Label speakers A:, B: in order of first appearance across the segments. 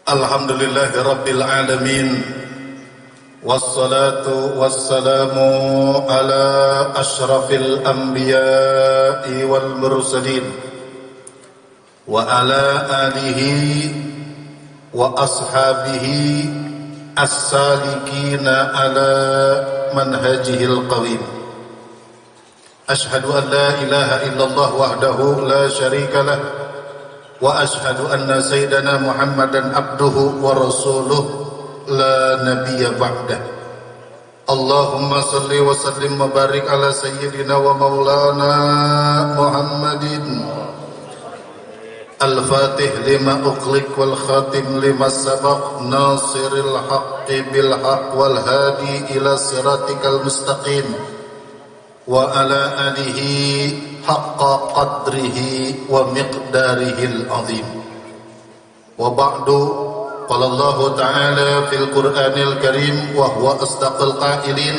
A: Alhamdulillahi Rabbil Alamin. Wassalatu wassalamu ala ashrafil anbiya'i wal mursalin wa ala alihi wa ashabihi as-salikina ala manhajihil qawim. Ashhadu an la ilaha illallah wahdahu la syarika lah wa ashhadu anna sayyidana Muhammadan abduhu wa rasuluh la nabiyya ba'dah. Allahumma salli wa sallim wa barik ala sayyidina wa maulana Muhammadin al-fatih lima ughliq wal khatim lima sabaq nasiril haqqi bil haqq wal hadi ila siratikal mustaqim wa ala alihi haqqa qadrihi wa miqdarihil azim. Wa ba'du, qala Allah ta'ala fil Qur'anil Karim wa huwa asdaqul qailin,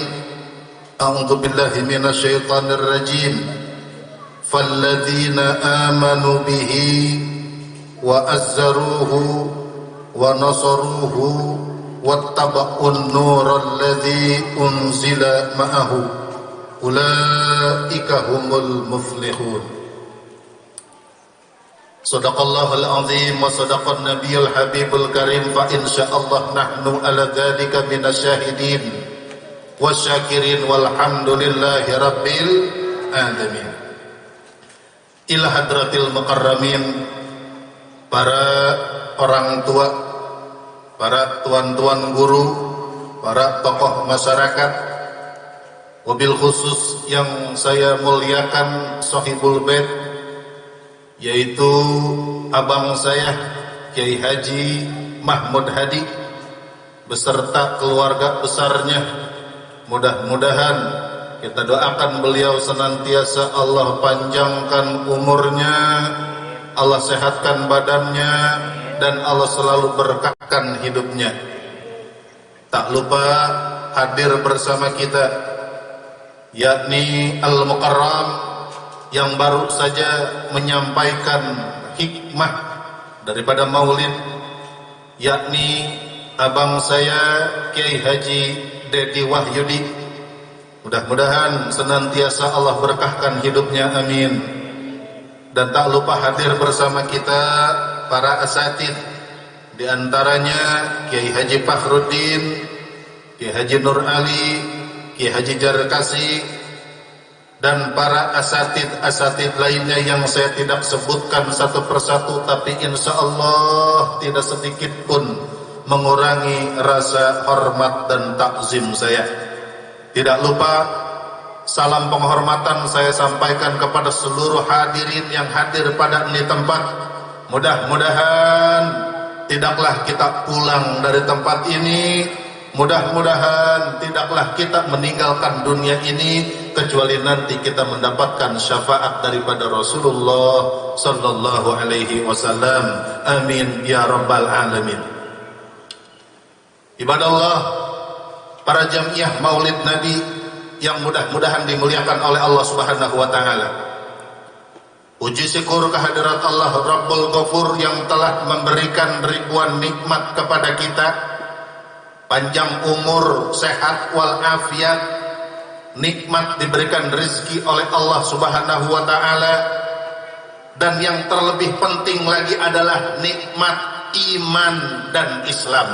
A: a'udzu billahi minasy syaithanir rajim. Falladzina amanu bihi wa azzaruhu wa nasaruhu wattaba'un nural ladzi unzila ma'ahu ulaika humul muflihun. Shadaqallahul azim wa sadaqan nabiyul habibul karim. Fa insyaallah nahnu ala dzalika minasyahidin wasyakirin walhamdulillahi rabbil alamin. Ila hadratil mukarramin, para orang tua, para tuan-tuan guru, para tokoh masyarakat, wabil khusus yang saya muliakan Sohibul Bait, yaitu abang saya Kiai Haji Mahmud Hadi beserta keluarga besarnya. Mudah-mudahan kita doakan beliau senantiasa Allah panjangkan umurnya, Allah sehatkan badannya, dan Allah selalu berkahkan hidupnya. Tak lupa hadir bersama kita yakni Al-Mukarram yang baru saja menyampaikan hikmah daripada maulid, yakni abang saya Kiai Haji Dedi Wahyudi. Mudah-mudahan senantiasa Allah berkahkan hidupnya, amin. Dan tak lupa hadir bersama kita para asatid, di antaranya Kiai Haji Fakhruddin, Kiai Haji Nur Ali, Kiai Haji Jarkasi, dan para asatid lainnya yang saya tidak sebutkan satu persatu, tapi insya Allah tidak sedikit pun mengurangi rasa hormat dan takzim saya. Tidak lupa salam penghormatan saya sampaikan kepada seluruh hadirin yang hadir pada ini tempat. Mudah-mudahan tidaklah kita pulang dari tempat ini, mudah-mudahan tidaklah kita meninggalkan dunia ini kecuali nanti kita mendapatkan syafaat daripada Rasulullah sallallahu alaihi wasallam. Amin ya rabbal alamin. Ibadallah, para jamiah Maulid Nabi yang mudah-mudahan dimuliakan oleh Allah Subhanahu wa taala. Puji syukur kehadirat Allah Rabbul Ghafur yang telah memberikan ribuan nikmat kepada kita. Panjang umur, sehat walafiat, nikmat diberikan rezeki oleh Allah Subhanahu wa taala, dan yang terlebih penting lagi adalah nikmat iman dan Islam.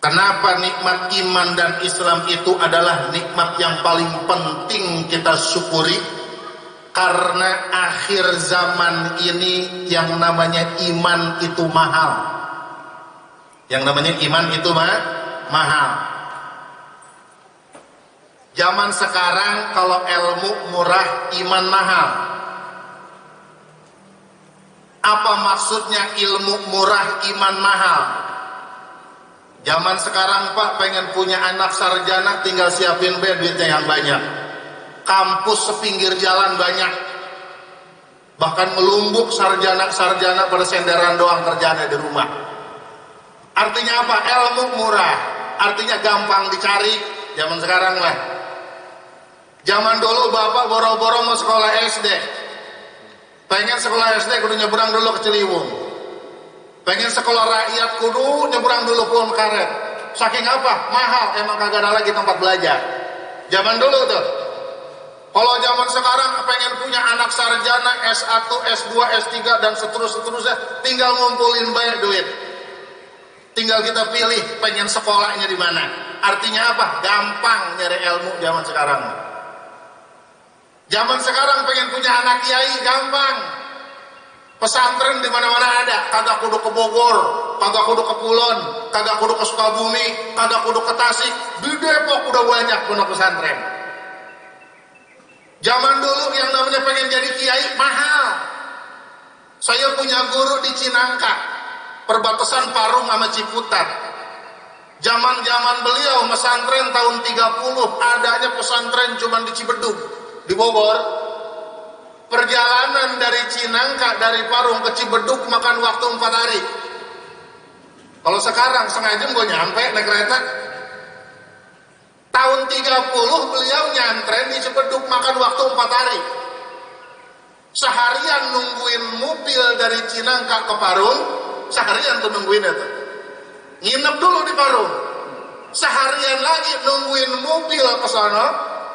A: Kenapa nikmat iman dan Islam itu adalah nikmat yang paling penting kita syukuri? Karena akhir zaman ini yang namanya iman itu mahal. Yang namanya iman itu mahal. Zaman sekarang kalau ilmu murah, iman mahal. Apa maksudnya ilmu murah, iman mahal? Zaman sekarang Pak pengen punya anak sarjana, tinggal siapin duitnya yang banyak. Kampus sepinggir jalan banyak. Bahkan melumbuk sarjana-sarjana pada senderan doang kerjanya di rumah. Artinya apa? Ilmu murah. Artinya gampang dicari. Zaman sekarang lah. Zaman dulu bapak boro-boro mau sekolah SD. Pengen sekolah SD kudu nyebrang dulu ke Ciliwung. Pengen sekolah rakyat kudu nyebrang dulu Pohon Karet. Saking apa? Mahal, emang kagak ada lagi tempat belajar. Zaman dulu tuh. Kalau zaman sekarang pengen punya anak sarjana S1, S2, S3 dan seterusnya, tinggal ngumpulin banyak duit. Tinggal kita pilih pengen sekolahnya di mana. Artinya apa? Gampang nyari ilmu zaman sekarang. Zaman sekarang pengen punya anak kiai gampang. Pesantren di mana-mana ada, kagak kudu ke Bogor, kagak kudu ke Kulon, kagak kudu ke Sukabumi, kagak kudu ke Tasik. Di Depok udah banyak pondok pesantren. Zaman dulu yang namanya pengen jadi kiai mahal. Saya punya guru di Cinangka, perbatasan Parung sama Ciputat. Zaman-zaman beliau pesantren tahun 30, adanya pesantren cuma di Cibedug, di Bogor. Perjalanan dari Cinangka, dari Parung ke Cibedug makan waktu 4 hari. Kalau sekarang setengah jam gue nyampe naik kereta. Tahun 30 beliau nyantren di Cibedug makan waktu 4 hari. Seharian nungguin mobil dari Cinangka ke Parung, seharian tuh nungguin itu. Nginep dulu di Parung. Seharian lagi nungguin mobil ke sono,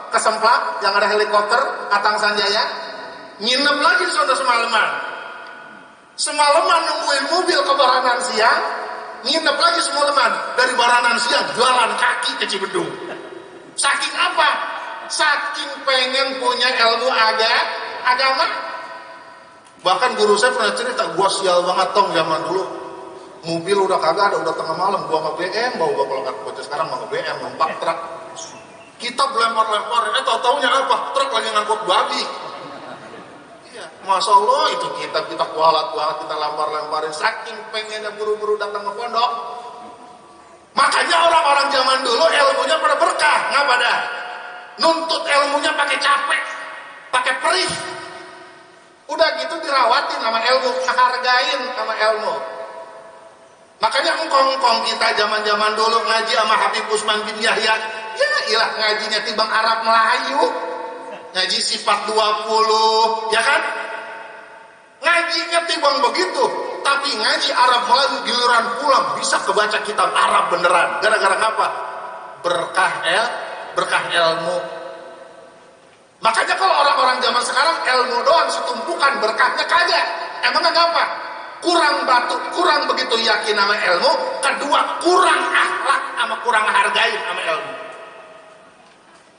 A: ke Semplak yang ada helikopter, Atang Sanjaya. Nginep lagi di sana semalaman. Semalaman nungguin mobil ke Baranan siang, nginep lagi semalaman. Dari Baranan siang jualan kaki ke Cibedug. Saking apa? Saking pengen punya ilmu agama. Bahkan guru saya pernah cerita, gua sial banget tong zaman dulu. Mobil udah kagak ada, udah tengah malam, gua nge BM, bawa pelengkap bocah sekarang mau nge BM, numpak truk. Kita lempar-lemparin, tau-taunya apa? Truk lagi ngangkut babi. Masya Allah itu kita kualat banget, kita lempar-lemparin saking pengennya buru-buru datang ke pondok. Makanya orang-orang zaman dulu ilmunya pada berkah, nggak pada nuntut ilmunya pakai capek, pakai perih. Udah gitu dirawatin sama ilmu, hargain sama ilmu. Makanya engkong-engkong kita zaman-zaman dulu ngaji sama Habib Usman bin Yahya, ya ilah ngajinya timbang Arab Melayu, ngaji sifat 20, ya kan? Ngajinya timbang begitu, tapi ngaji Arab Melayu giliran pulang bisa kebaca kitab Arab beneran. Gara-gara apa? Berkah ilmu. Makanya kalau orang-orang zaman sekarang ilmu doang setumpukan, berkahnya kagak. Emangnya apa? Kurang begitu yakin sama ilmu. Kedua, kurang akhlak sama kurang hargain sama ilmu.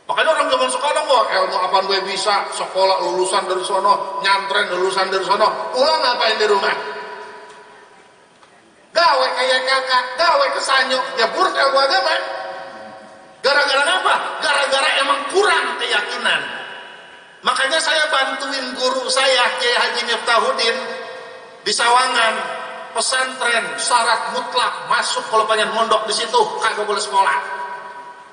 A: Makanya orang zaman sekarang, wah ilmu apaan gue bisa, sekolah lulusan dari sono, nyantren lulusan dari sono, pulang ngapain di rumah? Gawe kayak kakak, gawe kesanyo, ya buruk ilmu agama. Gara-gara apa? Gara-gara emang kurang keyakinan. Makanya saya bantuin guru saya, Kiai Haji Miftahudin, di Sawangan, pesantren, syarat mutlak, masuk kalau pengen mondok di situ, kagak boleh sekolah.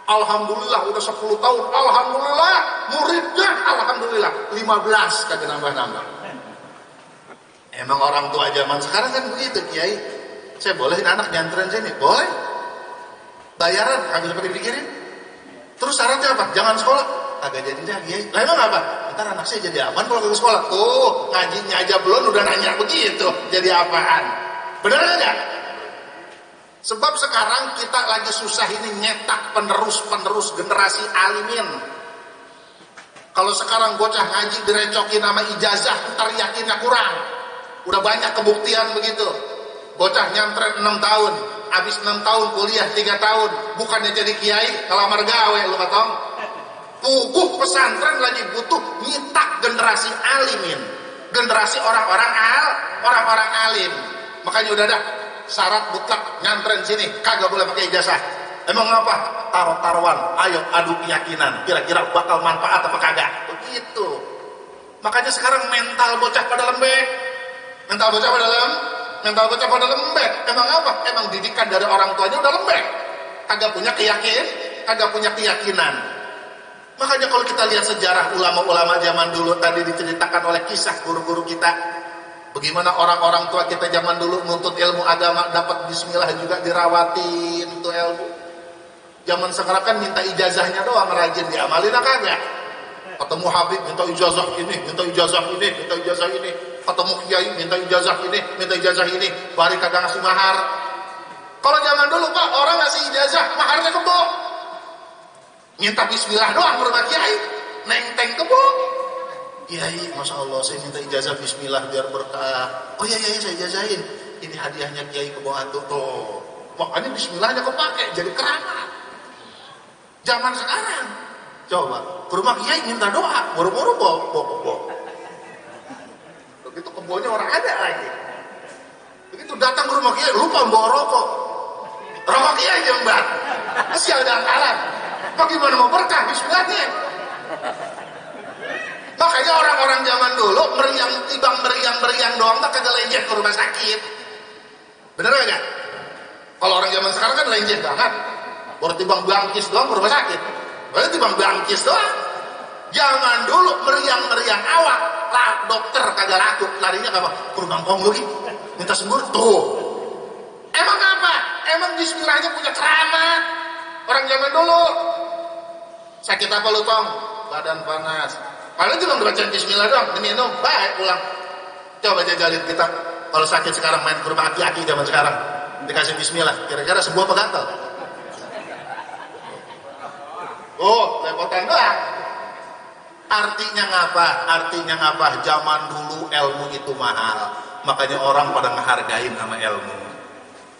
A: Alhamdulillah udah 10 tahun, alhamdulillah muridnya alhamdulillah 15 kagak nambah-nambah. Emang orang tua zaman sekarang kan begitu, Kiai. Saya bolehin anak nyantren sini, boleh. Bayaran kagak usah dipikirin. Terus syaratnya apa? Jangan sekolah. Kagak jadi dah, Kiai. Lah emang apa? Ntar anak saya jadi apaan kalau kagak sekolah? Tuh, ngajinya aja belum udah nanya begitu. Jadi apaan? Bener enggak? Sebab sekarang kita lagi susah ini nyetak penerus generasi alimin. Kalau sekarang bocah ngaji direcokin sama ijazah, ntar yakinnya kurang. Udah banyak kebuktian begitu. Bocah nyantren 6 tahun, habis 6 tahun kuliah 3 tahun, bukannya jadi kiai, ngelamar gawe lu katong. Puguh pesantren lagi butuh nyetak generasi alimin, generasi orang-orang alim. Makanya udah dah syarat mutlak nyantren sini kagak boleh pakai ijazah. Emang apa? Taruh-taruhan, ayo adu keyakinan, kira-kira bakal manfaat apa kagak, begitu. Makanya sekarang mental bocah pada lembek. Mental bocah pada lembek. Emang apa? Emang didikan dari orang tuanya udah lembek, kagak punya keyakinan. Makanya kalau kita lihat sejarah ulama-ulama zaman dulu tadi diceritakan oleh kisah guru-guru kita, bagaimana orang-orang tua kita zaman dulu nuntut ilmu agama, dapat bismillah juga dirawatin tuh ilmu. Zaman sekarang kan minta ijazahnya doang, rajin diamalin kagak. Ketemu Habib minta ijazah ini, minta ijazah ini, minta ijazah ini. ketemu kiai minta ijazah ini, bari kagak ngasih mahar. Kalau zaman dulu Pak, orang ngasih ijazah, maharnya kebo. Minta bismillah doang ke rumah kiai, neng-teng kebo. Kiai, Masya Allah, saya minta ijazah bismillah biar berkah. Oh iya, saya ijazahin. Ini hadiahnya kiai kebo atuh tuh. Makanya bismillahnya kepake, jadi keramat. Zaman sekarang, coba, ke rumah kiai minta doa, boro-boro kebo. Begitu kebonya orang ada lagi. Begitu datang ke rumah kiai, lupa bawa rokok. Rokok kiai yang mbak, masih ada angkaran. Bagaimana mau berkah bismillahnya? Makanya orang-orang zaman dulu meriang doang tak kagak lenjeh ke rumah sakit. Bener gak? Kalau orang zaman sekarang kan lenjeh banget. Baru timbang blangkis doang ke rumah sakit. Baru timbang blangkis doang. Zaman dulu meriang awak, lah dokter kagak laku, larinya ke apa? Ke rumah kong lagi, minta sembuh tuh. Emang apa? Emang bismillahnya punya keramat. Orang zaman dulu. Sakit apa lu Tong? Badan panas. Paling cuma baca bismillah doang, diminum, baik pulang. Coba jajalin kita. Kalau sakit sekarang main ke rumah aki-aki zaman sekarang, dikasih bismillah, kira-kira sembuh apa gatal? Oh, lepotan doang. Artinya ngapa? Zaman dulu ilmu itu mahal. Makanya orang pada ngehargain sama ilmu.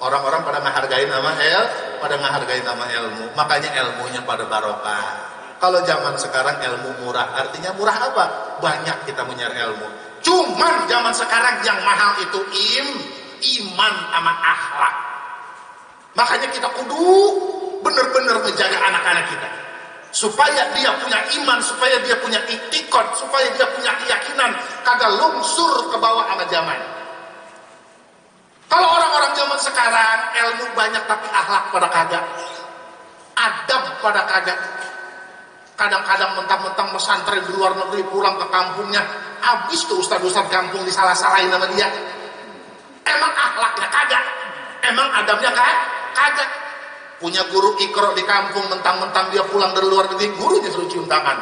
A: Orang-orang pada ngehargain sama ilmu. Makanya ilmunya pada barokah. Kalau zaman sekarang ilmu murah, artinya murah apa? Banyak kita mencari ilmu. Cuman zaman sekarang yang mahal itu iman sama akhlak. Makanya kita kudu bener-bener menjaga anak-anak kita. Supaya dia punya iman, supaya dia punya iktikad, supaya dia punya keyakinan, kagak lungsur ke bawah sama zaman. Kalau orang-orang zaman sekarang ilmu banyak tapi akhlak pada kagak, adab pada kagak. Kadang-kadang mentang-mentang pesantren di luar negeri pulang ke kampungnya, habis tuh ustaz-ustaz kampung disalah-salahin sama dia. Emang akhlaknya kagak, emang adabnya kagak. Punya guru ikro di kampung, mentang-mentang dia pulang dari luar negeri, gurunya suruh cium tangan.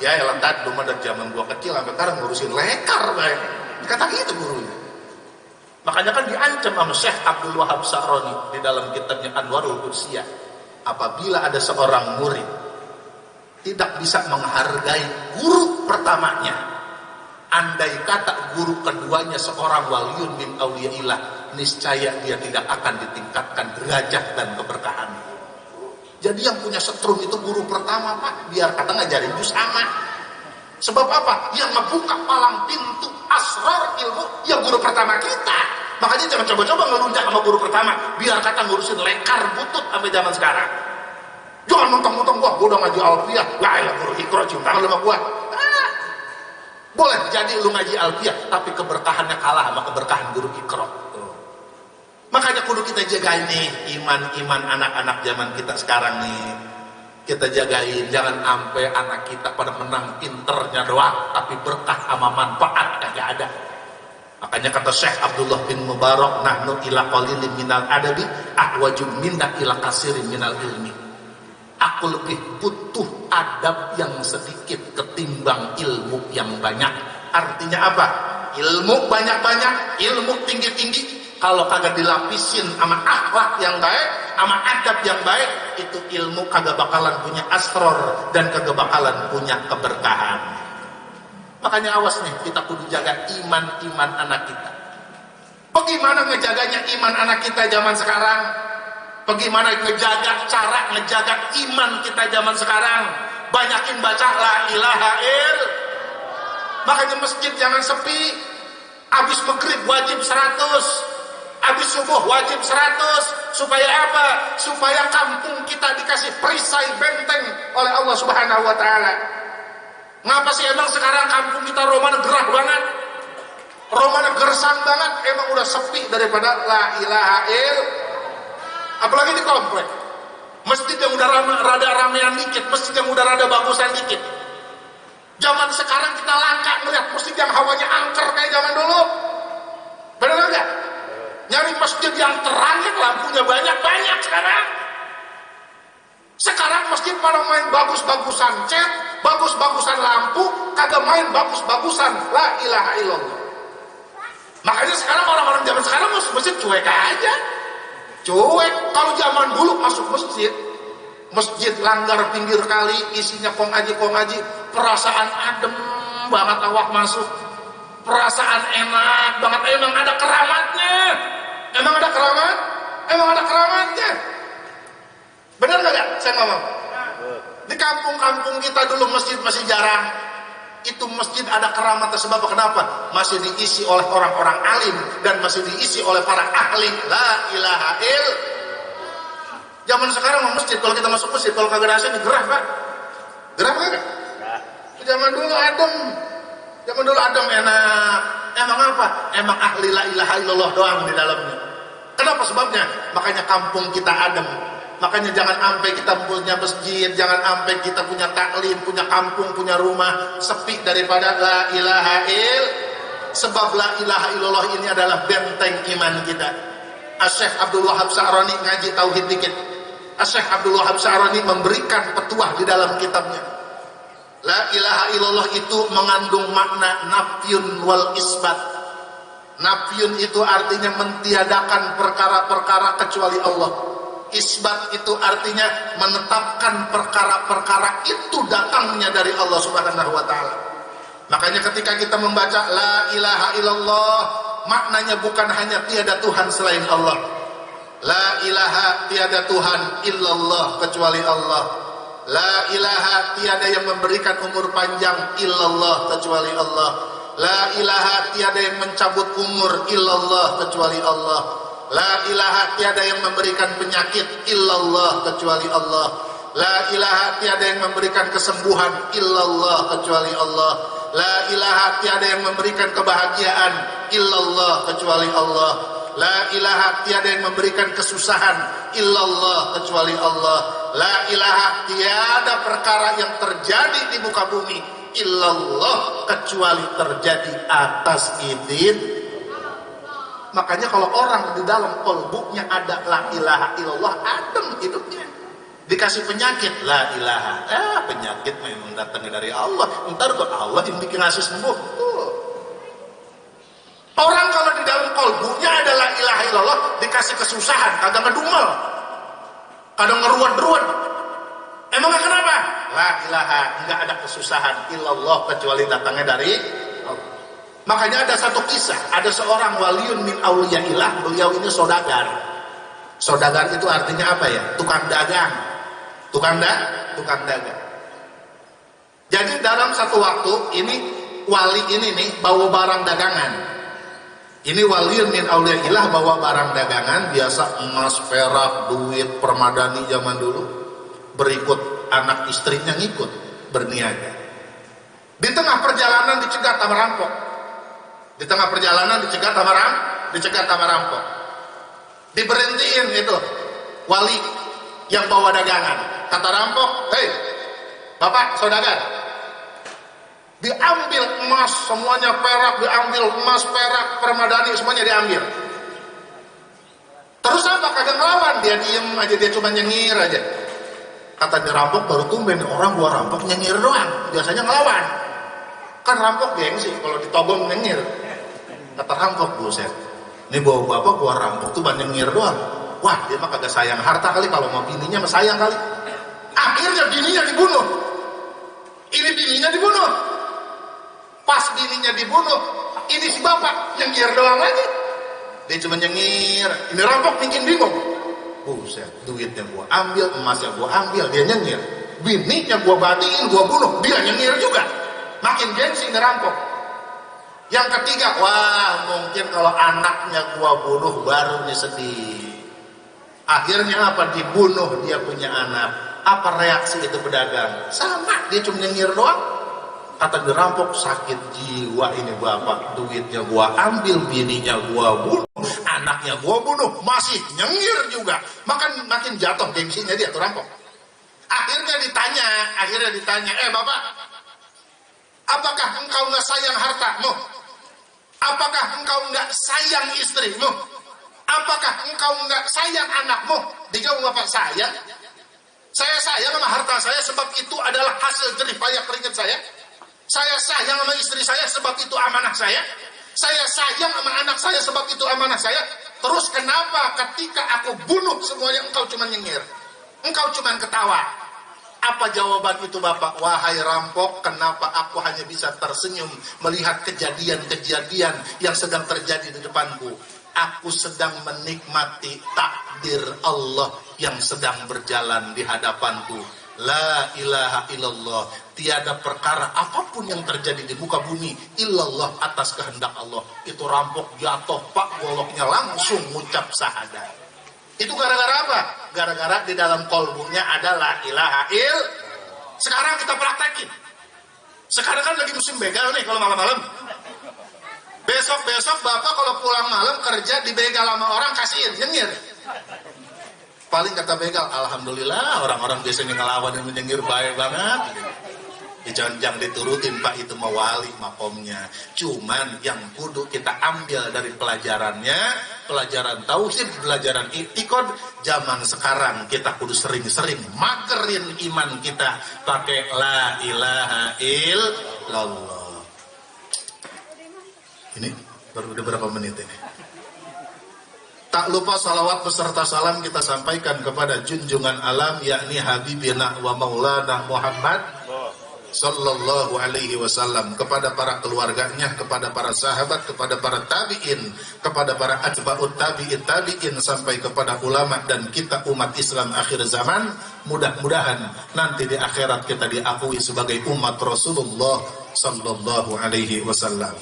A: Ya elah dad, lu mah dari zaman gua kecil sampai sekarang ngurusin lekar baik. Kata gitu gurunya. Makanya kan diancam sama Syekh Abdul Wahab Sa'roni di dalam kitabnya Anwarul Ursiyah. Apabila ada seorang murid tidak bisa menghargai guru pertamanya, andai kata guru keduanya seorang waliun min auliyaillah, niscaya dia tidak akan ditingkatkan derajat dan keberkahan. Jadi yang punya setrum itu guru pertama Pak, biar kata ngajarin juz amma. Sebab apa? Yang ngebuka palang pintu asrar ilmu ya guru pertama kita. Makanya jangan coba-coba ngelunjak sama guru pertama, biar kata ngurusin lekar butut sampai zaman sekarang. Jangan mentang-mentang gua udah ngaji alfiyah, lah elah guru ikro cium tangan sama gua. Boleh jadi lu ngaji alfiyah, tapi keberkahannya kalah sama keberkahan guru ikro. Makanya kudu kita jagain nih iman anak-anak zaman kita sekarang nih. Kita jagain, jangan sampai anak kita pada menang pinternya doang, tapi berkah sama manfaat kagak ada. Makanya kata Syekh Abdullah bin Mubarak, nahnu ila qalilin minal adabi ahwajum minna ila kasirin minal ilmi. Aku lebih butuh adab yang sedikit ketimbang ilmu yang banyak. Artinya apa? Ilmu banyak-banyak, ilmu tinggi-tinggi, kalau kagak dilapisin sama akhlak yang baik, sama adab yang baik, itu ilmu kagak bakalan punya asror dan kagak bakalan punya keberkahan. Makanya awas nih, kita kudu jaga iman anak kita. Bagaimana ngejaganya iman anak kita zaman sekarang? Bagaimana cara ngejaga iman kita zaman sekarang? Banyakin baca la ilaha illallah. Makanya masjid jangan sepi. Habis maghrib wajib 100, habis subuh wajib 100. Supaya apa? Supaya kampung kita dikasih perisai benteng oleh Allah Subhanahu wa taala. Ngapa sih emang sekarang kampung kita romana gerah banget? Romana gersang banget, emang udah sepi daripada la ilaha illallah. Apalagi di komplek, masjid yang udah rada ramean dikit, masjid yang udah rada bagusan dikit. Zaman sekarang kita langka melihat masjid yang hawanya angker kayak zaman dulu. Benar nggak? Nyari masjid yang terang, yang lampunya banyak sekarang. Sekarang masjid pada main bagus-bagusan cat, bagus-bagusan lampu, kagak main bagus-bagusan la ilaha illallah. Makanya sekarang orang-orang zaman sekarang masuk masjid cuek aja. Cuek. Kalau zaman dulu masuk masjid, masjid langgar pinggir kali, isinya kong aji, perasaan adem banget awak masuk. Perasaan enak banget, emang ada keramatnya. Emang ada keramat? Emang ada keramatnya. Benar nggak saya ngomong? Di kampung-kampung kita dulu masjid masih jarang. Itu masjid ada keramatnya sebab kenapa? Masih diisi oleh orang-orang alim dan masih diisi oleh para ahli la ilaha il. Zaman sekarang mau masjid, kalau kita masuk masjid, kalau kagak ada digerah Pak. Gerah kagak? Zaman dulu adem. Zaman dulu adem enak. Emang apa? Emang ahli la ilaha illallah doang di dalamnya. Kenapa sebabnya? Makanya kampung kita adem. Makanya jangan sampai kita punya masjid, jangan sampai kita punya taklim, punya kampung, punya rumah sepi daripada la ilaha il. Sebab la ilaha illallah ini adalah benteng iman kita. Asy-Syaikh Abdul Wahab Sa'rani ngaji tauhid dikit. Asy-Syaikh Abdul Wahab Sa'rani memberikan petuah di dalam kitabnya. La ilaha illallah itu mengandung makna nafyun wal isbat. Nafyun itu artinya mentiadakan perkara-perkara kecuali Allah. Isbat itu artinya menetapkan perkara-perkara itu datangnya dari Allah Subhanahu wa taala. Makanya ketika kita membaca la ilaha illallah, maknanya bukan hanya tiada Tuhan selain Allah. La ilaha tiada Tuhan illallah kecuali Allah. La ilaha tiada yang memberikan umur panjang illallah kecuali Allah. La ilaha tiada yang mencabut umur illallah kecuali Allah. La ilaha tiada yang memberikan penyakit illallah kecuali Allah. La ilaha tiada yang memberikan kesembuhan illallah kecuali Allah. La ilaha tiada yang memberikan kebahagiaan illallah kecuali Allah. La ilaha tiada yang memberikan kesusahan illallah kecuali Allah. La ilaha tiada perkara yang terjadi di muka bumi illallah kecuali terjadi atas izin. Makanya kalau orang di dalam kolbunya ada la ilaha illallah, adem hidupnya. Dikasih penyakit, la ilaha, penyakit memang datangnya dari Allah. Ntar kok Allah yang bikin ngasih sembuh. Orang kalau di dalam kolbunya ada la ilaha illallah, dikasih kesusahan, kadang ngedumel, kadang ngeruat-ruat. Emangnya kenapa? La ilaha, enggak ada kesusahan illallah kecuali datangnya dari Allah. Makanya ada satu kisah, ada seorang waliun min auliyaillah, beliau ini saudagar. Saudagar itu artinya apa ya? Tukang dagang. Tukang dagang. Jadi dalam satu waktu ini wali ini nih bawa barang dagangan. Ini waliun min auliyaillah bawa barang dagangan, biasa emas, perak, duit, permadani zaman dulu. Berikut anak istrinya ngikut berniaga. Di tengah perjalanan dicegat sama rampok. Di tengah perjalanan dicegat sama rampok. Diberhentiin itu wali yang bawa dagangan. Kata rampok, "Hei, Bapak saudagar, diambil emas semuanya, perak diambil, emas, perak, permadani semuanya diambil." Terus apa? Kagak ngelawan, dia diem aja, dia cuma nyengir aja. Kata dirampok, baru tumben orang gua rampok nyengir doang, biasanya ngelawan. Kan rampok gengsi kalau ditogong nyengir. Kata rampok, buset, ini bawa bapak gua rampok tuh banyak nyengir doang. Wah, dia mah kagak sayang harta kali, kalau mau bininya mah sayang kali. Akhirnya bininya dibunuh. Ini bininya dibunuh. Pas bininya dibunuh, ini si bapak nyengir doang aja. Dia cuma nyengir. Ini rampok bikin bingung. Buset, duitnya gua ambil, emasnya gua ambil, dia nyengir. Bininya gua batiin, gua bunuh, dia nyengir juga. Makin gengsi ngerampok. Yang ketiga, wah mungkin kalau anaknya gua bunuh baru nih sedih. Akhirnya apa? Dibunuh dia punya anak. Apa reaksi itu pedagang? Sama, dia cuma nyengir doang. Kata dirampok, sakit jiwa ini bapak. Duitnya gua ambil, bininya gua bunuh, anaknya gua bunuh, masih nyengir juga. Makin jatuh gengsinya dia tuh rampok. Akhirnya ditanya, bapak, apakah engkau nggak sayang hartamu? Apakah engkau nggak sayang istrimu? Apakah engkau nggak sayang anakmu? Dijawab, bapak, sayang. Saya sayang sama harta saya sebab itu adalah hasil jerih payah keringat saya. Saya sayang sama istri saya sebab itu amanah saya. Saya sayang sama anak saya sebab itu amanah saya. Terus kenapa ketika aku bunuh semuanya engkau cuma nyengir? Engkau cuma ketawa. Apa jawaban itu Bapak? Wahai rampok, kenapa aku hanya bisa tersenyum melihat kejadian-kejadian yang sedang terjadi di depanku? Aku sedang menikmati takdir Allah yang sedang berjalan di hadapanku. La ilaha illallah. Tiada perkara apapun yang terjadi di muka bumi illallah, atas kehendak Allah. Itu rampok jatuh, Pak, goloknya langsung ngucap syahadat. Itu gara-gara apa? Gara-gara di dalam kolbunya ada la ilaha il. Sekarang kita praktekin. Sekarang kan lagi musim begal nih kalau malam-malam. Besok-besok Bapak kalau pulang malam kerja di begal sama orang, kasihin, nyengir. Paling kata begal, alhamdulillah orang-orang biasanya ngelawan dan menyengir baik banget. Jangan diturutin Pak, itu mawali makomnya. Cuman yang kudu kita ambil dari pelajarannya, pelajaran tauhid, pelajaran i'tiqad, zaman sekarang kita kudu sering-sering magerin iman kita pakai la ilaha illallah. Ini baru udah berapa menit ini? Tak lupa salawat beserta salam kita sampaikan kepada junjungan alam, yakni Habibina wa Maulana Muhammad Sallallahu alaihi wasallam, kepada para keluarganya, kepada para sahabat, kepada para tabi'in, kepada para atba'ut tabi'in, sampai kepada ulama dan kita umat Islam akhir zaman. Mudah-mudahan nanti di akhirat kita diakui sebagai umat Rasulullah Sallallahu alaihi wasallam.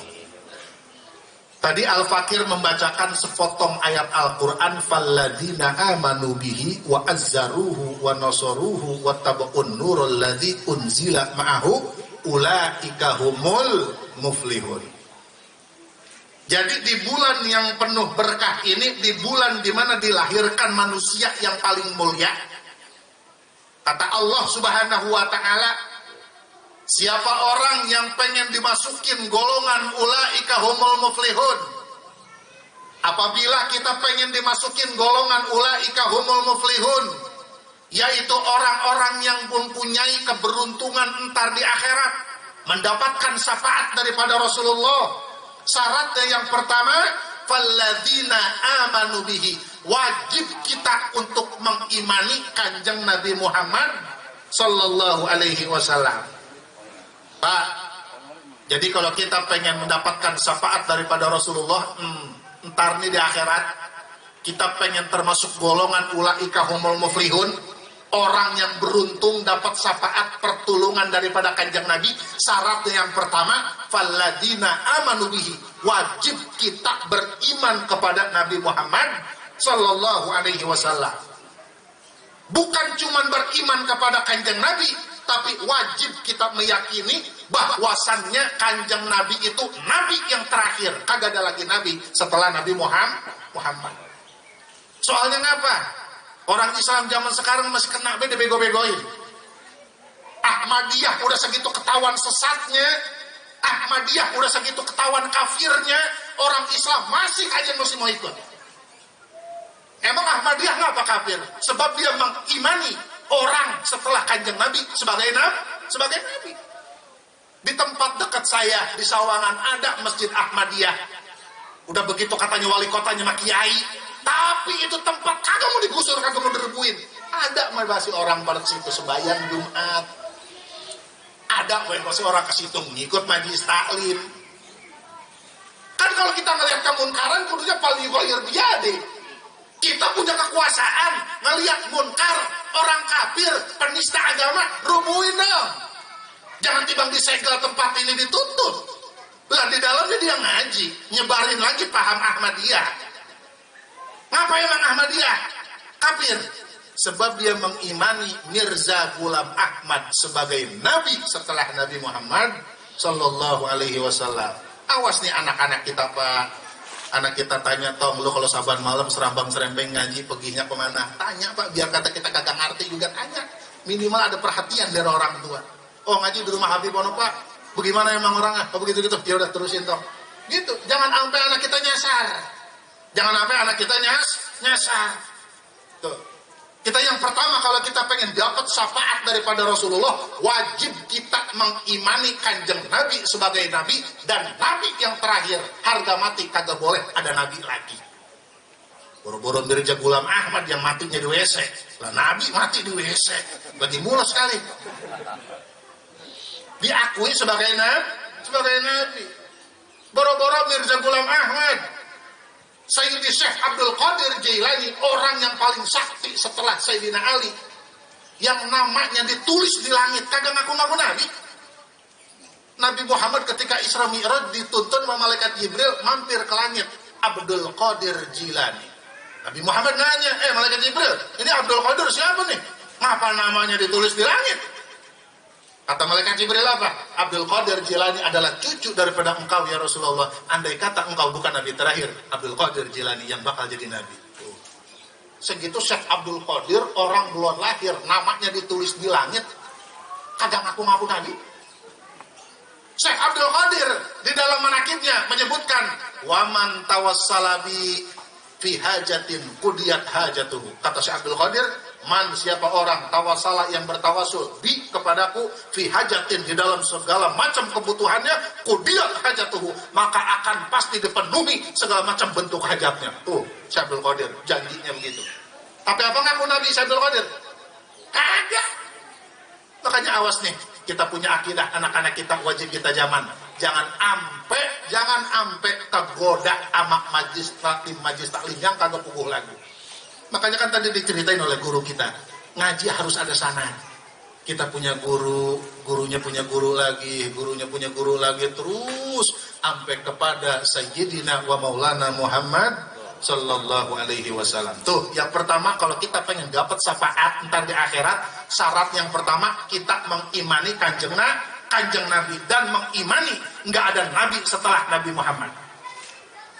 A: Tadi Al-Fakir membacakan sepotong ayat Al-Quran, falladzina amanu bihi wa azzaruhu wa nasaruhu wa tabu'un nurul ladzi unzila ma'ahu ulaika humul muflihun. Jadi di bulan yang penuh berkah ini, di bulan di mana dilahirkan manusia yang paling mulia, kata Allah Subhanahu wa taala, siapa orang yang pengen dimasukin golongan ulaika humul muflihun, apabila kita pengen dimasukin golongan ulaika humul muflihun, yaitu orang-orang yang mempunyai keberuntungan entar di akhirat, mendapatkan syafaat daripada Rasulullah. Syaratnya yang pertama, falladzina amanu bihi, wajib kita untuk mengimani Kanjeng Nabi Muhammad Sallallahu alaihi wasallam. Pak, jadi kalau kita pengen mendapatkan syafaat daripada Rasulullah, entar nih di akhirat, kita pengen termasuk golongan ulaika humul muflihun, orang yang beruntung dapat syafaat pertolongan daripada Kanjeng Nabi. Syaratnya yang pertama, falladzina amanu bihi, wajib kita beriman kepada Nabi Muhammad Sallallahu alaihi wasallam. Bukan cuma beriman kepada Kanjeng Nabi, tapi wajib kita meyakini bahwasannya Kanjeng Nabi itu Nabi yang terakhir. Kagak ada lagi Nabi setelah Nabi Muhammad. Soalnya ngapa? Orang Islam zaman sekarang masih kena bego-begoin. Ahmadiyah udah segitu ketahuan sesatnya, Ahmadiyah udah segitu ketahuan kafirnya, orang Islam masih aja mau ikut. Emang Ahmadiyah ngapa kafir? Sebab dia mengimani orang setelah Kanjeng Nabi sebagai Nabi. Di tempat dekat saya di Sawangan ada Masjid Ahmadiyah. Udah begitu katanya wali kotanya sama kiai, tapi itu tempat kagak mau digusur, kagak mau direbuin. Ada masih orang pada situ sembahyang Jumat. Ada masih orang ke situ ngikut majelis taklim. Kan kalau kita ngelihat kemunkaran kudunya paling ghair biade. Kita punya kekuasaan ngelihat munkar, orang kafir, penista agama, rubuhin dong. Jangan timbang disegel tempat ini ditutup. Lah di dalamnya dia ngaji, nyebarin lagi paham Ahmadiyah. Ngapa emang Ahmadiyah kafir? Sebab dia mengimani Mirza Ghulam Ahmad sebagai nabi setelah Nabi Muhammad Sallallahu alaihi wasallam. Awas nih anak-anak kita, Pak. Anak kita tanya, tong lu kalau saban malam serambang serempeng ngaji perginya kemana? Tanya Pak, biar kata kita kagak ngerti juga tanya. Minimal ada perhatian dari orang tua. Oh ngaji di rumah Habib Ono Pak, bagaimana emang orangnya? Oh begitu gitu, ya udah terusin tong. Gitu, jangan sampai anak kita nyasar. Jangan sampai anak kita nyasar. Tuh. Kita yang pertama kalau kita pengen dapat syafaat daripada Rasulullah, wajib kita kita mengimani kanjeng Nabi sebagai Nabi dan Nabi yang terakhir, harga mati kagak boleh ada Nabi lagi. Boro-boro Mirza Ghulam Ahmad yang matinya di WC, lah Nabi mati di WC, lagi mulas sekali. Diakui sebagai Nabi. Boro-boro Mirza Ghulam Ahmad, Sayyidi Syekh Abdul Qadir Jailani, orang yang paling sakti setelah Sayyidina Ali, yang namanya ditulis di langit, kagak ngaku-ngaku Nabi. Nabi Muhammad ketika Isra Mi'raj dituntun sama malaikat Jibril mampir ke langit, Abdul Qadir Jilani. Nabi Muhammad nanya, malaikat Jibril, ini Abdul Qadir siapa nih? Ngapa namanya ditulis di langit? Kata malaikat Jibril apa? Abdul Qadir Jilani adalah cucu daripada engkau ya Rasulullah. Andai kata engkau bukan Nabi terakhir, Abdul Qadir Jilani yang bakal jadi Nabi. Segitu Syekh Abdul Qadir, orang belum lahir, namanya ditulis di langit, kagak ngaku-ngaku Nabi. Syekh Abdul Qadir di dalam manakibnya menyebutkan, waman tawassalabi fi hajatin qudiyat hajatuhu. Kata Syekh Abdul Qadir, man siapa orang tawassalah yang bertawasul bi kepadaku fi hajatin di dalam segala macam kebutuhannya, qudiyat hajatuhu, maka akan pasti dipenuhi segala macam bentuk hajatnya. Tuh Syekh Abdul Qadir janjinya begitu. Tapi apa ngaku Nabi Syekh Abdul Qadir? Kagak. Makanya awas nih, kita punya akidah, anak-anak kita wajib kita zaman. Jangan ampe kegoda sama majlis taklim yang kagak puguh lagu. Makanya kan tadi diceritain oleh guru kita, ngaji harus ada sanad. Kita punya guru, gurunya punya guru lagi, gurunya punya guru lagi, terus sampai kepada Sayyidina wa Maulana Muhammad Sallallahu Alaihi Wasallam. Tuh, yang pertama kalau kita pengen dapat syafaat ntar di akhirat, syarat yang pertama kita mengimani kanjeng Nabi dan mengimani nggak ada Nabi setelah Nabi Muhammad.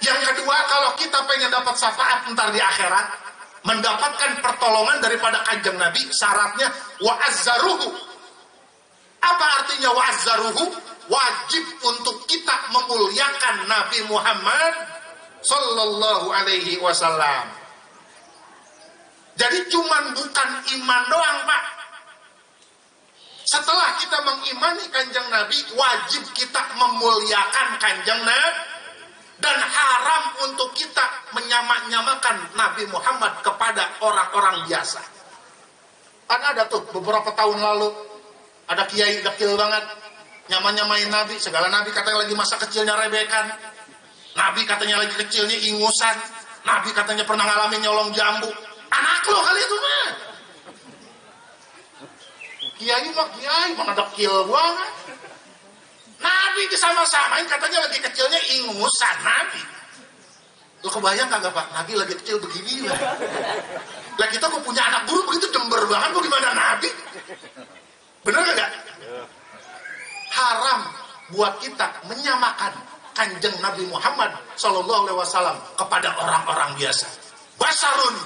A: Yang kedua, kalau kita pengen dapat syafaat ntar di akhirat, mendapatkan pertolongan daripada kanjeng Nabi, syaratnya wa'azzaruhu. Apa artinya wa'azzaruhu? Wajib untuk kita memuliakan Nabi Muhammad Sallallahu Alaihi Wasallam. Jadi cuman bukan iman doang, Pak. Setelah kita mengimani kanjeng Nabi, wajib kita memuliakan kanjeng Nabi. Dan haram untuk kita menyamak-nyamakan Nabi Muhammad kepada orang-orang biasa. Kan ada tuh beberapa tahun lalu, ada kiai dekil banget, nyamain Nabi, segala Nabi katanya lagi masa kecilnya rebekan, Nabi katanya lagi kecilnya ingusan, Nabi katanya pernah ngalamin nyolong jambu. Anak lo kali itu mah. Kiai mah dekil banget. Nabi disama-samain katanya lagi kecilnya ingusan Nabi. Lo kebayang kagak Pak? Nabi lagi kecil begini lah. Lah kita kok punya anak guru begitu dember banget, mau gimana Nabi? Bener gak? Haram buat kita menyamakan kanjeng Nabi Muhammad Sallallahu Alaihi Wasallam kepada orang-orang biasa. Basarun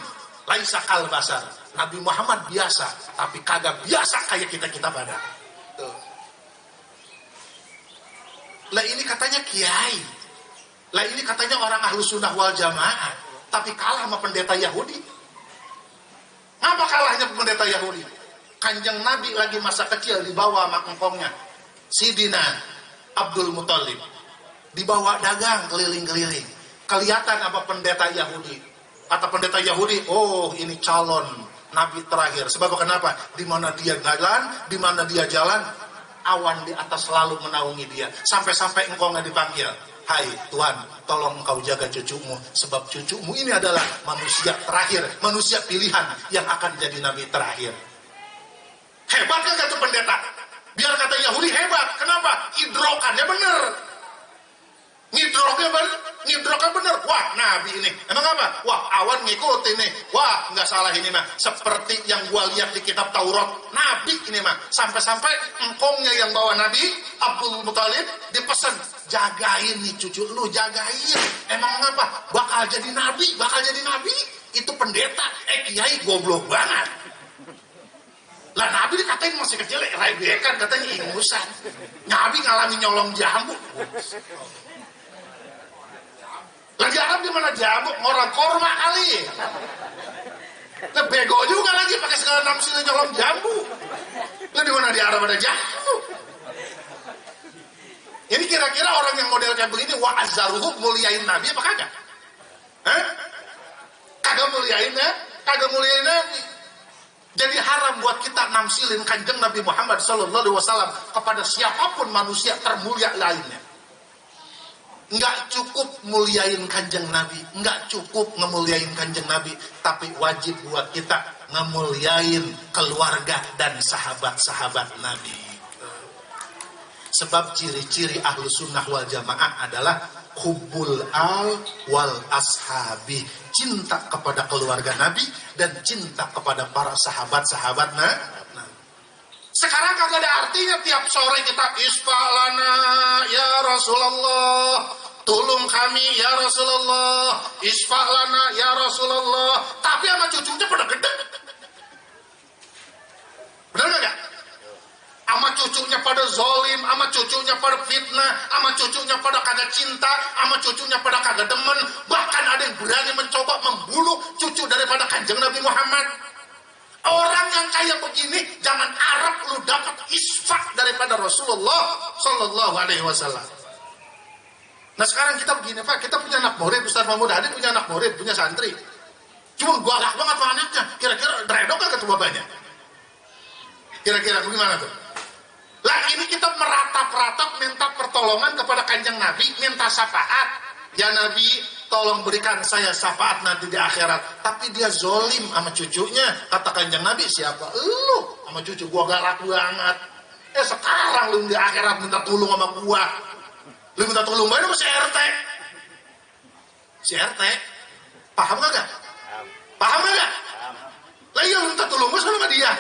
A: laisa kal basar. Nabi Muhammad biasa, tapi kagak biasa kayak kita pada. Tuh. Lah ini katanya kiai. Lah ini katanya orang ahlu sunnah wal jamaah, tapi kalah sama pendeta Yahudi. Ngapa kalahnya pendeta Yahudi? Kanjeng Nabi lagi masa kecil dibawa sama engkongnya, Sidina Abdul Muthalib, dibawa dagang keliling-keliling. Kelihatan apa pendeta Yahudi? Kata pendeta Yahudi, oh ini calon Nabi terakhir. Sebab kenapa? Di mana dia jalan, awan di atas selalu menaungi dia. Sampai-sampai engkau nggak dipanggil. Hai Tuhan, tolong engkau jaga cucumu. Sebab cucumu ini adalah manusia terakhir, manusia pilihan yang akan jadi Nabi terakhir. Hebat kan kata pendeta? Biar kata Yahudi hebat. Kenapa? Hidrokannya bener. Ngidroknya bener. Wah, Nabi ini. Emang apa? Wah, awan ngikutin nih. Wah, nggak salah ini mah. Seperti yang gua lihat di kitab Taurat. Nabi ini mah. Sampai-sampai engkongnya yang bawa Nabi, Abdul Muthalib, dipesan. Jagain nih cucu lu, jagain. Emang apa? Bakal jadi Nabi. Itu pendeta. Kiai goblok banget. Lah Nabi dikatain masih kecil, rebekan katanya ingusan. Nabi ngalamin nyolong jambu. Lagi Arab di mana jambu? Orang korma kali. Lah bego juga lagi pakai segala nafsu nyolong jambu. Lah di mana di Arab ada jambu? Ini kira-kira orang yang model kayak begini wa azzaruhu muliain Nabi apa kagak? Kagak muliain ya? Kagak muliain Nabi. Jadi haram buat kita namsilin kanjeng Nabi Muhammad SAW kepada siapapun manusia termulia lainnya. Nggak cukup muliain kanjeng Nabi, nggak cukup ngemuliain kanjeng Nabi, tapi wajib buat kita ngemuliain keluarga dan sahabat-sahabat Nabi. Sebab ciri-ciri ahlu sunnah wal jamaah adalah hubbul al wal ashabi, cinta kepada keluarga Nabi dan cinta kepada para sahabat-sahabat Nabi. Sekarang kagak ada artinya tiap sore kita isfa'lana ya Rasulullah, tolong kami ya Rasulullah, isfa'lana ya Rasulullah, tapi sama cucunya pada gede. Benar gak? Sama cucunya pada zolim, sama cucunya pada fitnah, sama cucunya pada kagak cinta, sama cucunya pada kagak demen. Bahkan ada yang berani mencoba membunuh cucu daripada kanjeng Nabi Muhammad. Orang yang kayak begini jangan harap lu dapat isfak daripada Rasulullah Sallallahu Alaihi Wasallam. Nah sekarang kita begini Pak, kita punya anak murid, Ustaz Mahmud Hadi punya anak murid, punya santri. Cuma galak banget sama anaknya. Kira-kira dredok kagak tuh bapaknya? Kira-kira bagaimana tuh? Lah ini kita meratap-ratap minta pertolongan kepada kanjeng Nabi, minta syafaat. Ya Nabi, tolong berikan saya syafaat nanti di akhirat. Tapi dia zolim sama cucunya. Kata kanjeng Nabi, siapa? Lu sama cucu gua galak banget. Sekarang lu di akhirat minta tolong sama gua. Lu minta tolong banget sama si RT. Si RT? Paham gak? Paham gak? Lah iya minta tolong gua sama dia.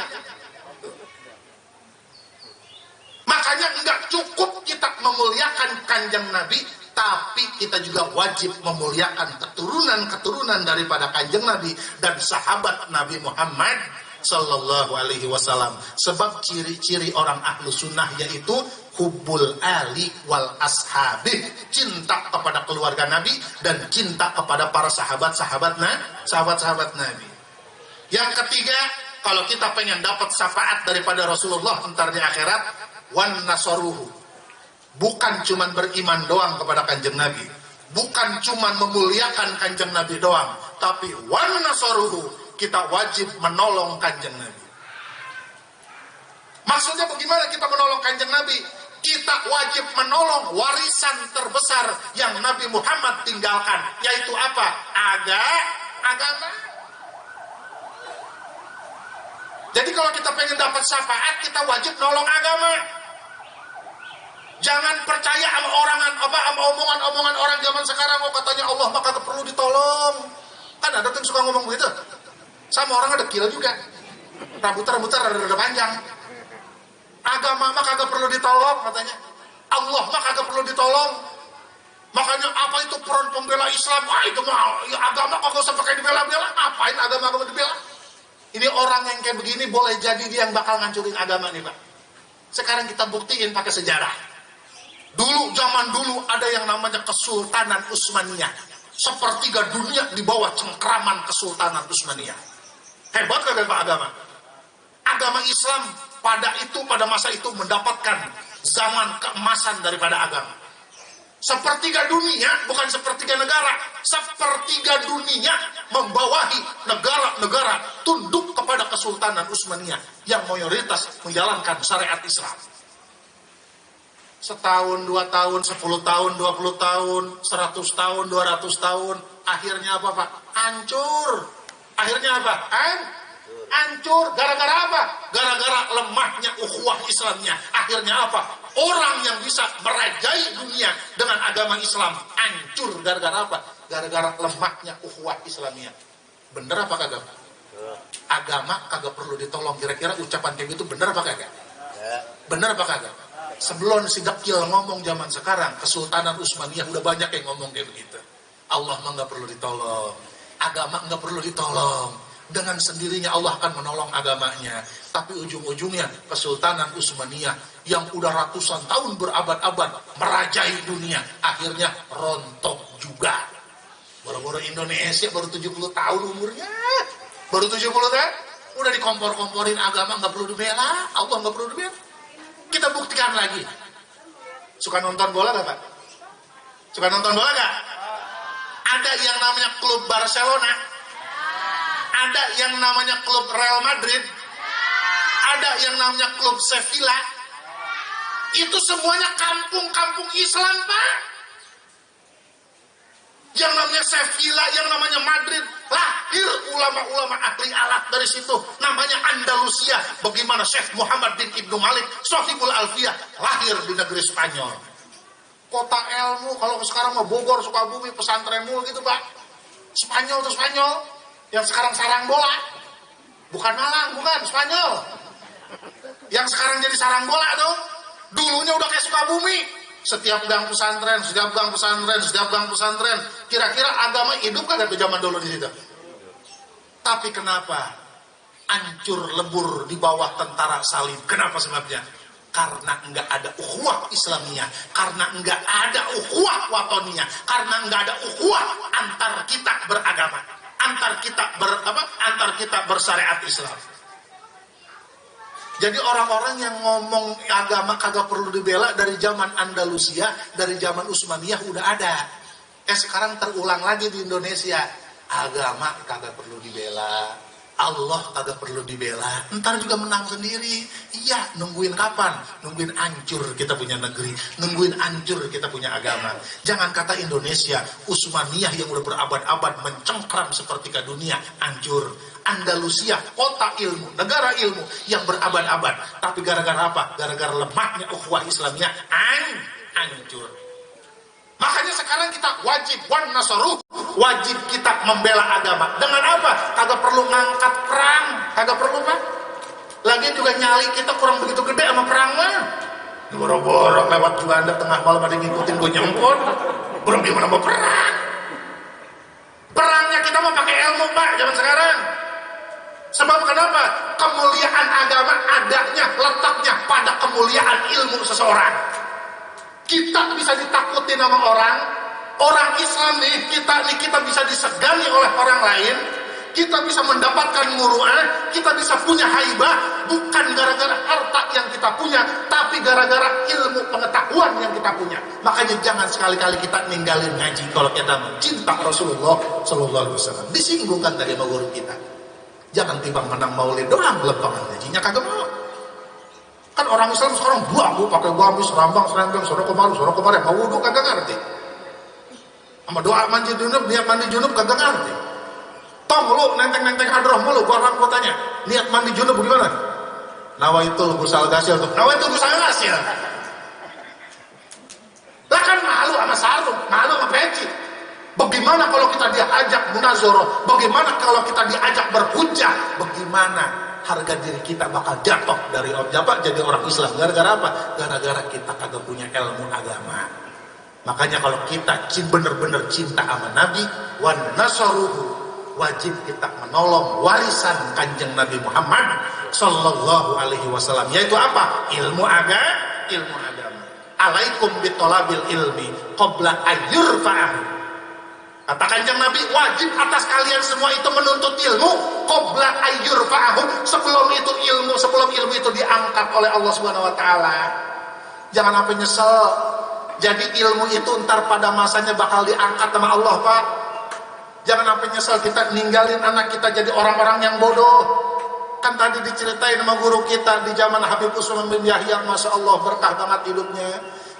A: Makanya enggak cukup kita memuliakan kanjeng Nabi, tapi kita juga wajib memuliakan keturunan-keturunan daripada kanjeng Nabi dan sahabat Nabi Muhammad Sallallahu Alaihi Wasallam. Sebab ciri-ciri orang ahlu sunnah yaitu hubbul ali wal ashabi, cinta kepada keluarga Nabi dan cinta kepada para sahabat-sahabat Nabi. Yang ketiga, kalau kita pengen dapat syafaat daripada Rasulullah ntar di akhirat, wan nasaruhu, bukan cuman beriman doang kepada kanjeng Nabi, bukan cuman memuliakan kanjeng Nabi doang, tapi wan nasaruhu, kita wajib menolong kanjeng Nabi. Maksudnya bagaimana kita menolong kanjeng Nabi? Kita wajib menolong warisan terbesar yang Nabi Muhammad tinggalkan, yaitu apa? Agama. Jadi kalau kita pengen dapat syafaat, kita wajib nolong agama. Jangan percaya sama sama omongan-omongan orang zaman sekarang. Oh katanya Allah maka kagak perlu ditolong. Kan ada yang suka ngomong begitu. Sama orang ada dekil juga. Rambutnya rada panjang. Agama mah kagak perlu ditolong katanya. Allah mah kagak perlu ditolong. Makanya apa itu peran pembela Islam? Wah itu mah ya agama kagak usah pakai dibela-bela. Ngapain agama dibela? Ini orang yang kayak begini boleh jadi dia yang bakal ngancurin agama nih Pak. Sekarang kita buktiin pakai sejarah. Zaman dulu ada yang namanya Kesultanan Utsmaniyah. Sepertiga dunia di bawah cengkraman Kesultanan Utsmaniyah. Hebat kagak Pak agama? Agama Islam pada masa itu mendapatkan zaman keemasan daripada agama. Sepertiga dunia, bukan sepertiga negara. Sepertiga dunia membawahi negara-negara tunduk kepada Kesultanan Utsmaniyah yang mayoritas menjalankan syariat Islam. Setahun, 2 tahun, 10 tahun, 20 tahun, 100 tahun, 200 tahun. Akhirnya apa Pak? Hancur. Akhirnya apa? Hancur. Gara-gara apa? Gara-gara lemahnya ukhuwah Islamnya. Akhirnya apa? Orang yang bisa merajai dunia dengan agama Islam hancur. Gara-gara apa? Gara-gara lemahnya ukhuwah Islamnya. Bener apa kagak? Agama kagak perlu ditolong. Kira-kira ucapan kayak gitu bener apa kagak? Bener apa kagak? Sebelum si Dekil ngomong zaman sekarang, Kesultanan Utsmaniyah udah banyak yang ngomong kayak begitu. Allah mah nggak perlu ditolong, agama nggak perlu ditolong. Dengan sendirinya Allah akan menolong agamanya. Tapi ujung-ujungnya Kesultanan Utsmaniyah yang udah ratusan tahun berabad-abad merajai dunia, akhirnya rontok juga. Baru-baru Indonesia baru 70 tahun umurnya, baru 70 tahun, udah dikompor-komporin agama nggak perlu dibela, Allah nggak perlu dibela. Kita buktikan lagi. Suka nonton bola gak Pak? Suka nonton bola gak? Ada yang namanya klub Barcelona, ada yang namanya klub Real Madrid, ada yang namanya klub Sevilla. Itu semuanya kampung-kampung Islam Pak. Yang namanya Sevilla, yang namanya Madrid, lahir ulama-ulama ahli alat dari situ. Namanya Andalusia. Bagaimana Syekh Muhammad bin Ibnu Malik, Sohibul Alfiyah, lahir di negeri Spanyol. Kota ilmu, kalau sekarang mau Bogor, Sukabumi, pesantren mulu gitu Pak. Spanyol tuh Spanyol. Yang sekarang sarang bola. Bukan Malang, bukan, Spanyol. Yang sekarang jadi sarang bola tuh. Dulunya udah kayak Sukabumi. Setiap gang pesantren, setiap gang pesantren, setiap gang pesantren. Kira-kira agama hidup kan dari zaman dulu di situ. Tapi kenapa hancur lebur di bawah tentara salib? Kenapa sebabnya? Karena enggak ada ukhuwah Islamiyah, karena enggak ada ukhuwah watoniyah, karena enggak ada ukhuwah antar kita beragama, antar kita bersyariat Islam. Jadi orang-orang yang ngomong agama kagak perlu dibela dari zaman Andalusia, dari zaman Utsmaniyah udah ada. Sekarang terulang lagi di Indonesia. Agama kagak perlu dibela, Allah kagak perlu dibela, ntar juga menang sendiri. Iya, nungguin kapan? Nungguin hancur kita punya negeri, nungguin hancur kita punya agama. Jangan kata Indonesia, Utsmaniyah yang udah berabad-abad mencengkram seperti ke dunia, hancur. Andalusia, kota ilmu, negara ilmu yang berabad-abad. Tapi gara-gara apa? Gara-gara lemahnya ukhuwah Islamiyah, hancur. Makanya sekarang kita wajib wan nasaruh, wajib kita membela agama. Dengan apa? Kagak perlu ngangkat perang, kagak perlu Pak. Lagi juga nyali kita kurang begitu gede sama perang mah. Boro-boro lewat juga Anda tengah malam ada ngikutin gue nyemput. Belum gimana mau perang. Perangnya kita mau pakai ilmu Pak zaman sekarang. Sebab kenapa? Kemuliaan agama adanya, letaknya pada kemuliaan ilmu seseorang. Kita bisa ditakuti sama orang Islam nih, kita bisa disegani oleh orang lain, kita bisa mendapatkan muru'ah, kita bisa punya haibah, bukan gara-gara harta yang kita punya, tapi gara-gara ilmu pengetahuan yang kita punya. Makanya jangan sekali-kali kita ninggalin ngaji kalau kita cinta Rasulullah Sallallahu Alaihi Wasallam. Disinggungkan tadi sama guru kita. Jangan timbang menang maulid doang, lepangan gajinya kagak mau. Kan orang Islam sekarang belagu pakai gamis, rambang, serembang, sono kemarin, mau wudhu kagak ngerti. Sama doa mandi junub, niat mandi junub kagak ngerti. Tong lu nenteng-nenteng hadroh mulu, gua tanya, niat mandi junub gimana? Nawaitul ghusal ghasil tuh. Nawaitul ghusal ghasil. Lah kan malu sama sarung, malu sama peci. Bagaimana kalau kita diajak munazoroh? Bagaimana kalau kita diajak berhujjah? Bagaimana harga diri kita bakal jatuh dari jadi orang Islam? Gara-gara apa? Gara-gara kita kagak punya ilmu agama. Makanya kalau kita bener-bener cinta sama Nabi, wan nasaruhu, wajib kita menolong warisan Kanjeng Nabi Muhammad Sallallahu Alaihi Wasallam. Yaitu apa? Ilmu agama. Alaikum bitolabil ilmi qabla ayyurfa'ahu. Kata Kanjeng Nabi, wajib atas kalian semua itu menuntut ilmu qabla ayyurfa'ahu, sebelum ilmu itu diangkat oleh Allah Subhanahu wa taala. Jangan sampai nyesel. Jadi ilmu itu ntar pada masanya bakal diangkat sama Allah, Pak. Jangan sampai nyesel kita ninggalin anak kita jadi orang-orang yang bodoh. Kan tadi diceritain sama guru kita di zaman Habib Usman bin Yahya, Masya Allah berkah banget hidupnya.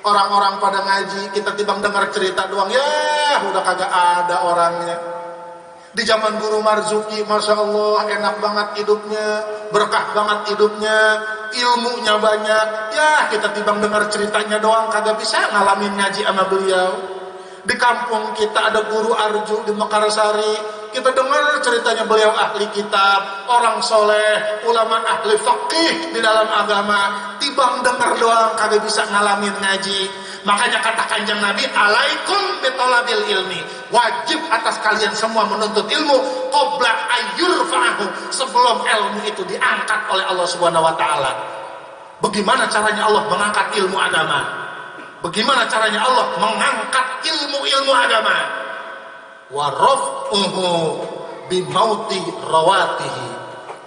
A: Orang-orang pada ngaji, kita timbang dengar cerita doang, ya udah kagak ada orangnya. Di zaman Guru Marzuki, Masya Allah enak banget hidupnya, berkah banget hidupnya, ilmunya banyak. Ya kita timbang dengar ceritanya doang, kagak bisa ngalamin ngaji sama beliau. Di kampung kita ada Guru Arju di Mekarsari, kita dengar ceritanya beliau ahli kitab, orang soleh, ulama ahli faqih di dalam agama. Tibang dengar doang kagak bisa ngalamin ngaji. Makanya kata Kanjeng Nabi, alaikum bitolabil ilmi, wajib atas kalian semua menuntut ilmu qabla ayyurfa'ahu, sebelum ilmu itu diangkat oleh Allah Subhanahu wa taala. Bagaimana caranya Allah mengangkat ilmu agama? Bagaimana caranya Allah mengangkat ilmu-ilmu agama? Wa raf'uhu bimauti rawatihi.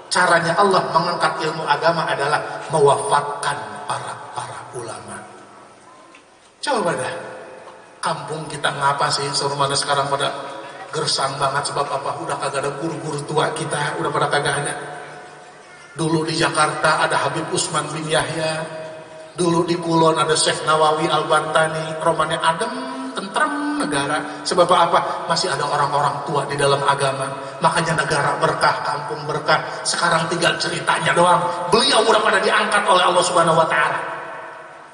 A: Caranya Allah mengangkat ilmu agama adalah mewafatkan para ulama.
B: Coba dah, kampung kita ngapa sih mana sekarang pada gersang banget, sebab apa? Udah kagak ada guru-guru tua kita, udah pada kagak ada. Dulu di Jakarta ada Habib Usman bin Yahya, dulu di Kulon ada Syekh Nawawi Al-Bantani, romannya adem, tentrem negara. Sebab apa? Masih ada orang-orang tua di dalam agama. Makanya negara berkah, kampung berkah. Sekarang tinggal ceritanya doang. Beliau udah pada diangkat oleh Allah Subhanahu wa Ta'ala.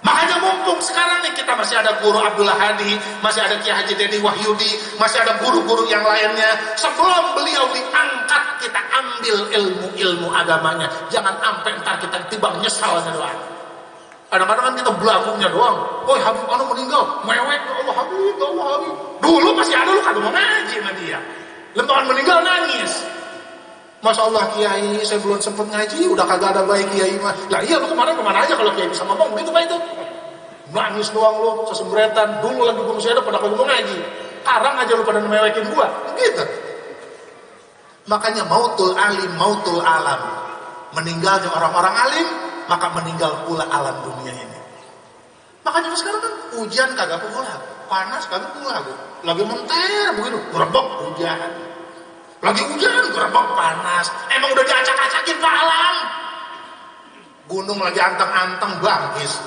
B: Makanya mumpung sekarang nih kita masih ada guru Abdullah Hadi, masih ada Kiai Haji Dedi Wahyudi, masih ada guru-guru yang lainnya. Sebelum beliau diangkat, kita ambil ilmu-ilmu agamanya. Jangan sampai ntar kita tiba nyesalnya doang. Kadang-kadang kan kita belakungnya doang. Oh Habib anu meninggal, mewek, ya Allah Habib, ya Allah Habib. Dulu masih ada lu kagak mau ngaji sama dia. Lembaran meninggal nangis. Masya Allah Kiai, saya belum sempat ngaji, udah kagak ada baik Kiai mah. Lah iya, lu kemarin kemana aja kalau Kiai bisa ngomong begitu Pak itu? Nangis doang lu, sesembretan. Dulu lagi gue masih ada pada kagak mau ngaji. Sekarang aja lu pada mewekin gua, gitu. Makanya mautul alim, mautul alam. Meninggalnya orang-orang alim, maka meninggal pula alam dunia ini. Makanya sekarang kan hujan kagak pula, panas kagak pula. Lagi menter begitu, gerebek hujan. Lagi hujan, gerbang panas. Emang udah diacak-acakin ke alam. Gunung lagi anteng-anteng bangkis.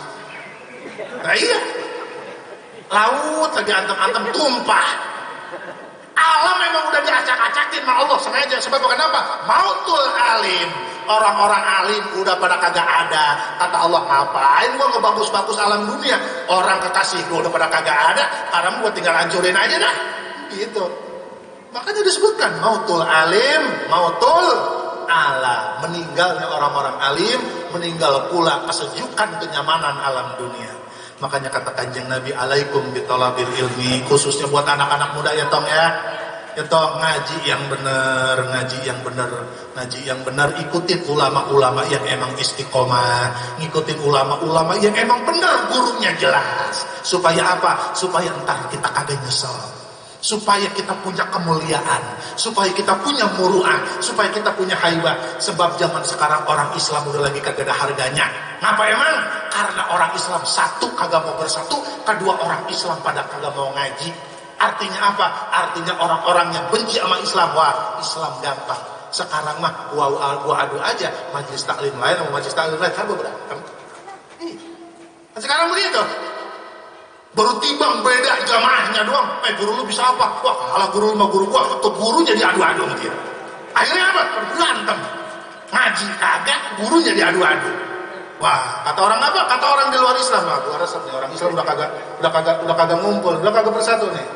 B: Nah iya. Laut lagi anteng-anteng tumpah. Alam memang udah diacak-acakin sama Allah sengaja. Sebab kenapa? Mautul alim. Orang-orang alim udah pada kagak ada. Kata Allah, ngapain gua ngebagus-bagus alam dunia? Orang kekasih gua udah pada kagak ada. Sekarang gua tinggal hancurin aja dah. Gitu. Makanya disebutkan mautul alim, mautul ala. Meninggalnya orang-orang alim, meninggal pula kesejukan kenyamanan alam dunia. Makanya kata Kanjeng Nabi, alaikum bitolabil ilmi, khususnya buat anak-anak muda ya tong ya. Ya tong, ngaji yang benar, ngaji yang benar, ngaji yang benar. Ikutin ulama-ulama yang emang istiqomah, ngikutin ulama-ulama yang emang benar, gurunya jelas. Supaya apa? Supaya entar kita kagak nyesel. Supaya kita punya kemuliaan, supaya kita punya muruah, supaya kita punya haibah. Sebab zaman sekarang orang Islam udah lagi kagak ada harganya. Ngapa emang? Karena orang Islam satu kagak mau bersatu, kedua orang Islam pada kagak mau ngaji. Artinya apa? Artinya orang-orang yang benci sama Islam, wah Islam gampang. Sekarang mah gua adu aja, majelis taklim lain sama majelis taklim lain kan berantem. Sekarang begitu. Baru timbang beda jamaahnya doang. Guru lu bisa apa? Wah kalah guru lu sama guru gua. Tuh guru jadi adu-adu sama dia. Akhirnya apa? Berantem. Ngaji kagak, guru jadi adu-adu. Wah, kata orang apa? Kata orang di luar Islam. Wah, gua rasa nih orang Islam udah kagak ngumpul, udah kagak bersatu nih.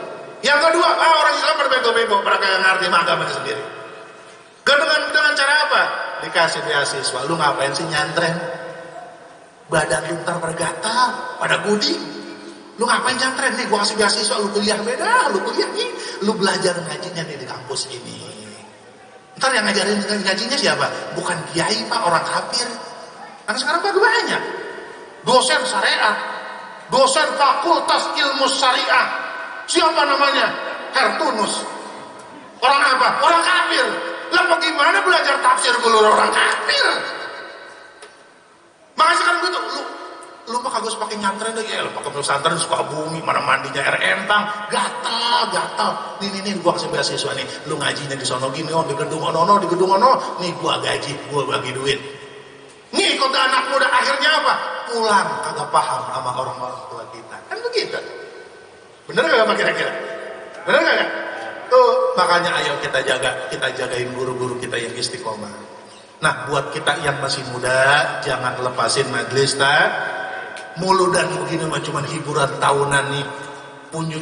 B: Yang kedua, orang Islam berbego-bego, pada kagak ngerti agamanya sendiri. Dengan cara apa? Dikasih beasiswa. Lu ngapain sih nyantren? Badan lu ntar bergatal, pada gudi. Lu ngapain nyantren nih? Gua kasih beasiswa, lu kuliah beda, lu kuliah nih, lu belajar ngajinya nih di kampus ini. Ntar yang ngajarin ngajinya siapa? Bukan kiai pak, orang kafir. Karena sekarang pak banyak dosen syariah, dosen fakultas ilmu syariah. Siapa namanya? Hertunus. Orang apa? Orang kafir. Lah bagaimana belajar tafsir gulur orang kafir? Makanya sekarang gitu, lu mah kagak usah pakai nyantren deh ya, lu pakai pesantren suka bumi, mana mandinya air entang, gatal. Nih gua kasih beasiswa nih, lu ngajinya di sono gini, di gedung ono, nih gua gaji, gua bagi duit. Nih kota anak muda akhirnya apa? Pulang kagak paham sama orang-orang tua kita, kan begitu. Bener gak pak kira-kira? Bener gak? Tuh makanya ayo kita jagain guru-guru kita yang istiqomah. Nah buat kita yang masih muda, jangan lepasin majelis mulu dan begini mah cuman hiburan tahunan nih,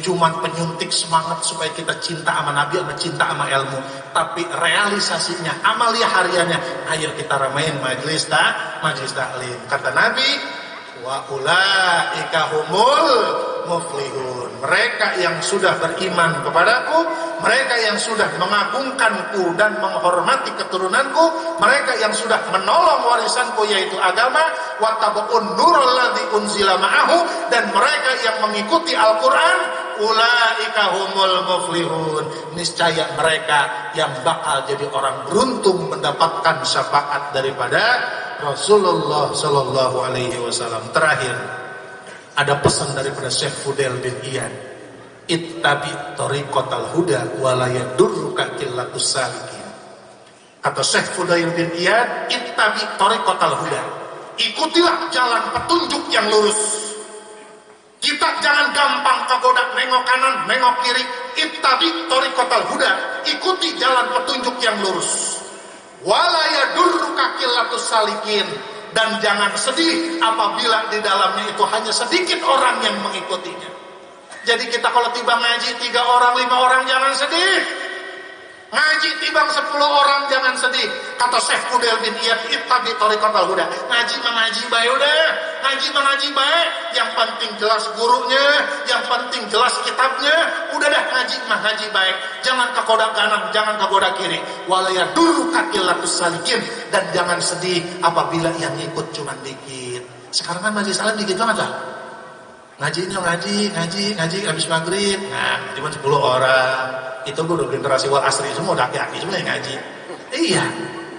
B: cuman penyuntik semangat supaya kita cinta sama Nabi, sama cinta sama ilmu. Tapi realisasinya, amalia hariannya, ayo kita ramein majelis taklim. Kata Nabi, wa ulaika humul muflihun. Mereka yang sudah beriman kepadaku, mereka yang sudah mengagungkanku dan menghormati keturunanku, mereka yang sudah menolong warisanku yaitu agama, wattabu'un nurul ladzi unzila ma'ahu, dan mereka yang mengikuti Al-Qur'an, ulaika humul muflihun. Niscaya mereka yang bakal jadi orang beruntung mendapatkan syafaat daripada Rasulullah sallallahu alaihi wasallam. Terakhir, ada pesan daripada Syekh Fudel bin Iyad, ittabi tariqatal huda wa la yadurruka qillatus salikin. Kata Syekh Fudel bin Iyad, ittabi tariqatal huda, ikutilah jalan petunjuk yang lurus. Kita jangan gampang kegoda nengok kanan, nengok kiri. Ittabi tariqatal huda, ikuti jalan petunjuk yang lurus. Wala yadurruka qillatus salikin, dan jangan sedih apabila di dalamnya itu hanya sedikit orang yang mengikutinya. Jadi kita kalau tiba ngaji 3 orang, 5 orang, jangan sedih. Ngaji tibang 10 orang, jangan sedih. Kata Syekh Fudel bin Iyad, ittabi tariqatal huda, ngaji mengaji baik udah, ngaji mengaji baik, yang penting jelas gurunya, yang penting jelas kitabnya, udah dah ngaji mengaji baik, jangan ke kodak kanan, jangan ke kodak kiri. Walaya dulu kakilatus salikin, dan jangan sedih apabila yang ikut cuma dikit. Sekarang kan majelis salam dikit banget lah. Ngaji habis maghrib, nah cuma 10 orang. Itu gue udah generasi wal asri semua udah aki-aki semua yang ngaji. Iya,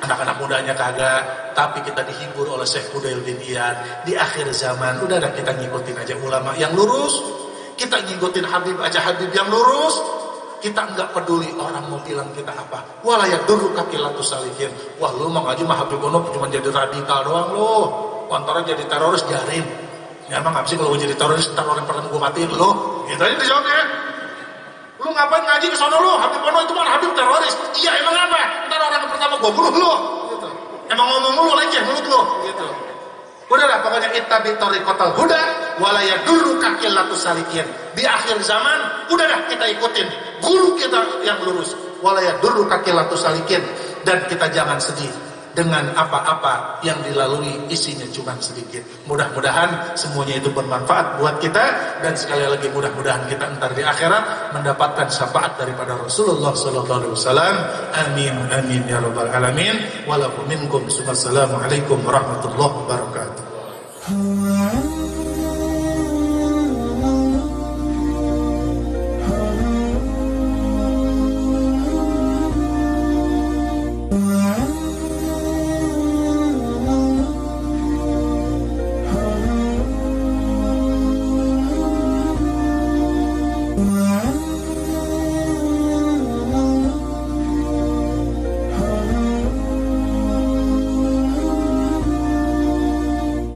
B: anak-anak mudanya kagak, tapi kita dihibur oleh Syekh Fudel bin Iyad. Di akhir zaman udah ada, kita ngikutin aja ulama yang lurus, kita ngikutin Habib aja, Habib yang lurus. Kita enggak peduli orang mau bilang kita apa. Wala yadurruka qillatus salikin. Wah lu mau ngaji mah Habib Ono cuma jadi radikal doang lu, antara jadi teroris jarin. Ya emang apa sih kalau jadi teroris ntar orang pertama gue matiin lo? Gitu aja dijawabnya. Lu ngapain ngaji ke sono lu? Habib Ono itu mah Habib teroris. Iya emang apa? Ntar orang pertama gue bunuh lu. Gitu. Emang ngomong lu leceh mulut lu. Gitu. Udahlah pokoknya ittabi tariqatal huda wala yadurruka qillatus salikin. Di akhir zaman udahlah kita ikutin guru kita yang lurus. Wala yadurruka qillatus salikin, dan kita jangan sedih dengan apa-apa yang dilalui isinya cuma sedikit. Mudah-mudahan semuanya itu bermanfaat buat kita, dan sekali lagi mudah-mudahan kita entar di akhirat mendapatkan syafaat daripada Rasulullah sallallahu alaihi wasallam. Amin amin ya rabbal alamin. Walakum minkum. Wassalamualaikum warahmatullahi wabarakatuh.